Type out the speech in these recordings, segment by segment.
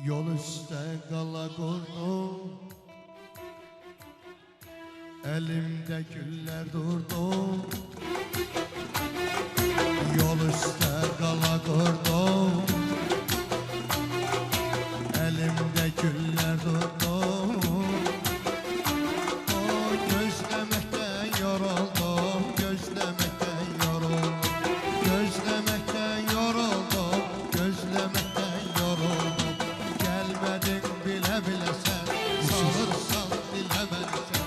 Yol üstte kala kurdum, elimde güller durdu. Yol üstte kala kurdum, elimde güller durdu. O gözlemekten yoruldum, gözlemekten yoruldum, gözlemekten yoruldum, gözlemekten yoruldum. Gelmedin bile bile sen, sağırsan dilemezsen.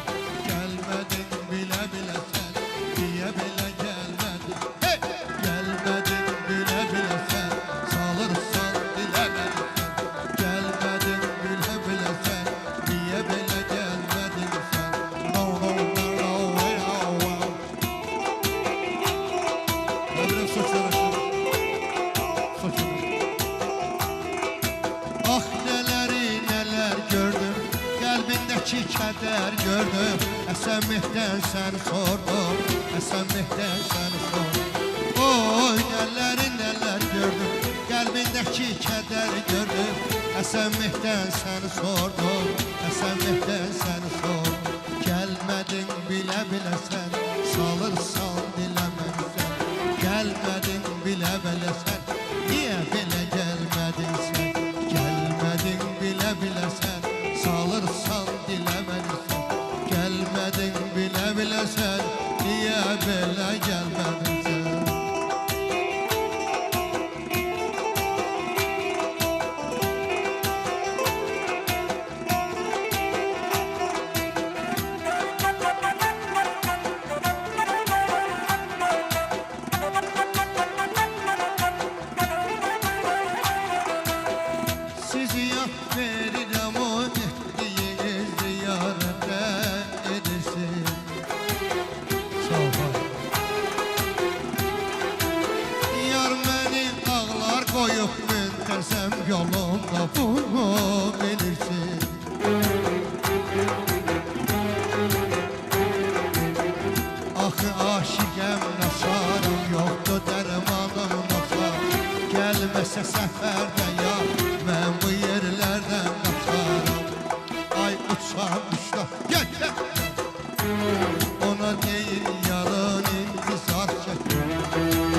Gelmedin bile bile sen, diye bile gelmedin. Hey! Gelmedin bile bile sen, sağırsan dilemezsen. Gelmedin bile bile sen, diye bile gelmedin sen. No no no no no no. Öbürü saçları saçları. Ah neleri neler gördüm, kalbindeki keder gördüm. Esenlikten seni sordum, esenlikten seni sordum. Oy neleri neler gördüm, kalbindeki keder gördüm. Esenlikten seni sordum, esenlikten seni sordum. Gelmedin bile bile sen, salırsan dilemezsen. Gelmedin bile bile sen, niye bile gelmedin sen? Gelmedin bile bile sen, salırsan dilemezsen. Gelmedin bile bile sen, niye bile gelmedin sen? Sizi yat verirəm o etdiyiz ziyarətə edirsin. Sağ ol. Yar məni ağlar qoyub müntəzəm yolumda bunu bilirsin. Axı aşiqəm nasaram, yoxdur dərmanım nasar. Gəlməsə səfərdə ya, mən bu yerlərdən qaçaram. Ay uçar uçlar, gel gel. Ona deyil yarın intizar çəkir.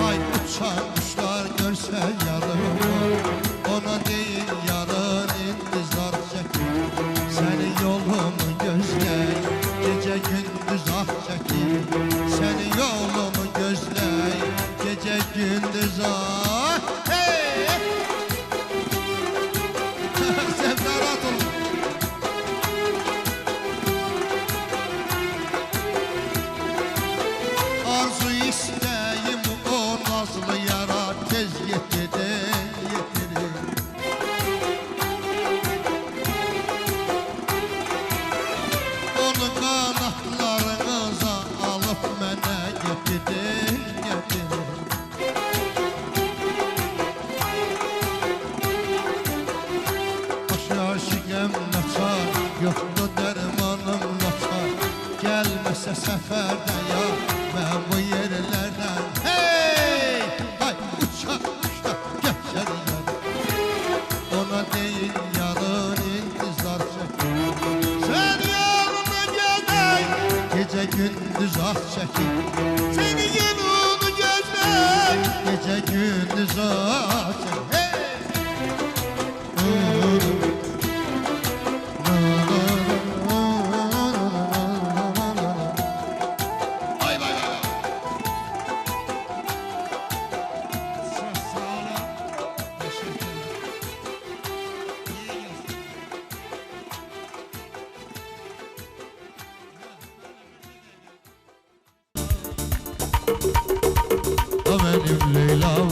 Ay uçar uçlar görsə yarın. Ona deyil yarın intizar çəkir. Səni yolumu gözləy, gecə gündüz ah çəkir. Səni yolumu gözləy, gecə gündüz ah. Hey! Sevdarat olun. Arzu istəyim o nazlı yara tez yetirin, yetirin. Onu qanatlarınıza alıp mənə getirin, getirin. Aşiqəm naçar, yoxdur dərmanım naçar. Gəlməsə səfərdə ya, mən bu yerlərdən. Hey! Hay uçar uçlar, gəl yarın. Ona deyil yarın intizar çəkir. Sən yanına gəlmək, gecə gündüz ah çəkir. Səni yanına gəlmək, gecə gündüz ah çəkir. Hey! O benim Leyla'm,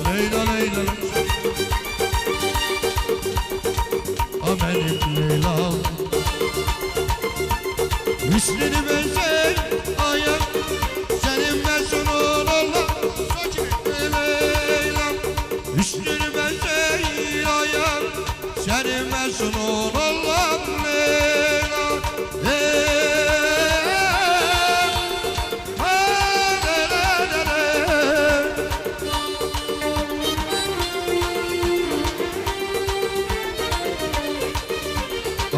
Leyla Leyla. O benim Leyla'm, hüsnünü benzer ayak, senin mecnun olan Leyla'm. Hüsnünü benzer ayak, senin mecnun olan Leyla'm.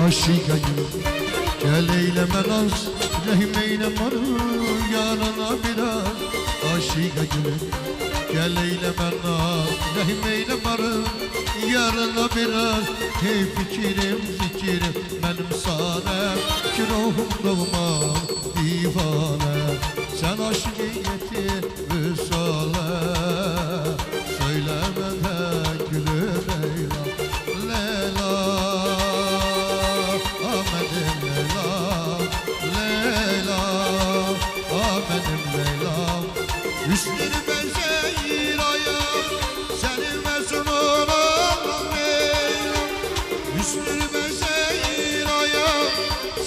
aşıka gül Gel eyleme naz Rahim eyleme yarına biraz Aşıka gül Gel eyleme naz Rahim eyleme yarına biraz Hey fikirim zikirim benim sana Ki ruhum doğmam divane Sen aşkiyeti vüsale Söylemeden gülüm Leyla Leyla Ahmet'im Leyla Leyla Ahmet'im Leyla Üstünü ben seyrayım Senin mesun olan Leyla Üstünü ben seyrayım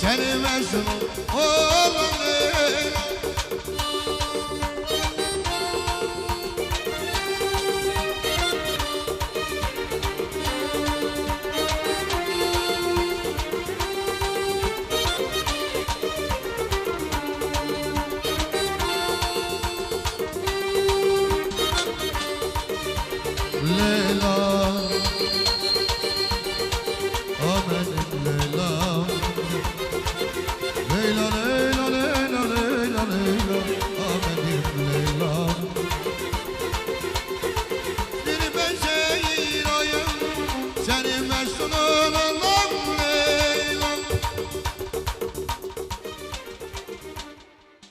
Senin mesun olan Leyla Leyla